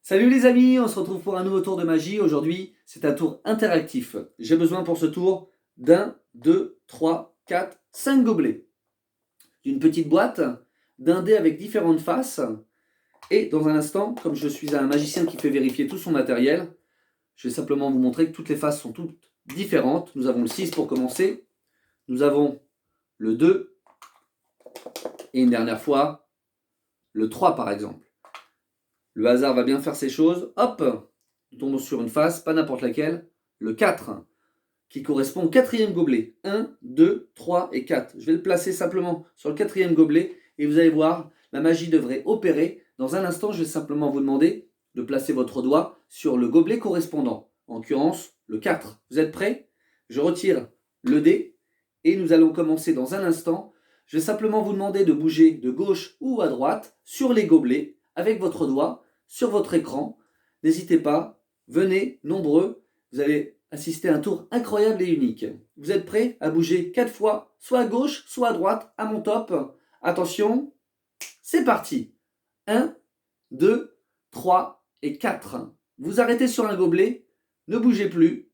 Salut les amis, on se retrouve pour un nouveau tour de magie. Aujourd'hui, c'est un tour interactif. J'ai besoin pour ce tour d'un, deux, trois, quatre, cinq gobelets, d'une petite boîte, d'un dé avec différentes faces. Et dans un instant, comme je suis un magicien qui fait vérifier tout son matériel, je vais simplement vous montrer que toutes les faces sont toutes différentes. Nous avons le 6 pour commencer. Nous avons le 2. Et une dernière fois, le 3 par exemple. Le hasard va bien faire ses choses. Hop, nous tombons sur une face, pas n'importe laquelle. Le 4, qui correspond au quatrième gobelet. 1, 2, 3 et 4. Je vais le placer simplement sur le quatrième gobelet et vous allez voir, la magie devrait opérer. Dans un instant, je vais simplement vous demander de placer votre doigt sur le gobelet correspondant. En l'occurrence, le 4. Vous êtes prêts? Je retire le dé et nous allons commencer dans un instant. Je vais simplement vous demander de bouger de gauche ou à droite sur les gobelets avec votre doigt sur votre écran. N'hésitez pas, venez nombreux, vous allez assister à un tour incroyable et unique. Vous êtes prêts à bouger 4 fois, soit à gauche, soit à droite, à mon top. Attention, c'est parti. 1, 2, 3 et 4. Vous arrêtez sur un gobelet, ne bougez plus.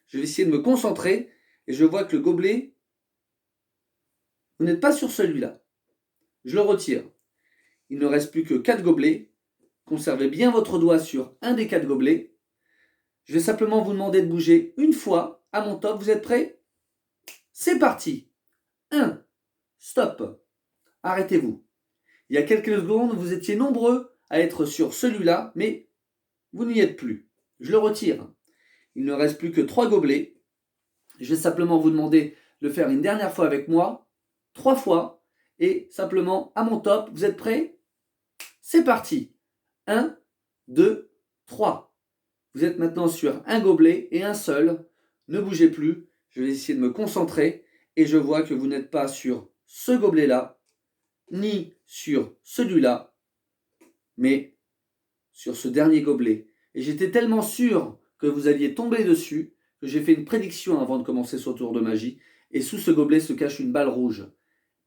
Je vais essayer de me concentrer et je vois que le gobelet, vous n'êtes pas sur celui-là. Je le retire. Il ne reste plus que 4 gobelets. Conservez bien votre doigt sur un des 4 gobelets. Je vais simplement vous demander de bouger une fois à mon top. Vous êtes prêts? C'est parti. 1. Stop. Arrêtez-vous. Il y a quelques secondes, vous étiez nombreux à être sur celui-là, mais vous n'y êtes plus. Je le retire. Il ne reste plus que 3 gobelets. Je vais simplement vous demander de le faire une dernière fois avec moi. 3 fois. Et simplement à mon top. Vous êtes prêts? C'est parti. 1, 2, 3. Vous êtes maintenant sur un gobelet et un seul. Ne bougez plus. Je vais essayer de me concentrer et je vois que vous n'êtes pas sur ce gobelet-là, ni sur celui-là, mais sur ce dernier gobelet. Et j'étais tellement sûr que vous alliez tomber dessus que j'ai fait une prédiction avant de commencer ce tour de magie. Et sous ce gobelet se cache une balle rouge,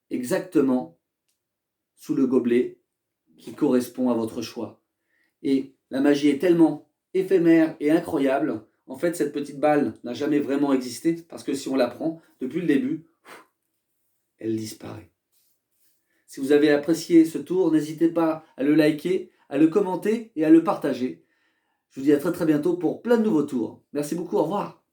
exactement sous le gobelet qui correspond à votre choix. Et la magie est tellement éphémère et incroyable. En fait, cette petite balle n'a jamais vraiment existé parce que si on la prend depuis le début, elle disparaît. Si vous avez apprécié ce tour, n'hésitez pas à le liker, à le commenter et à le partager. Je vous dis à très très bientôt pour plein de nouveaux tours. Merci beaucoup, au revoir.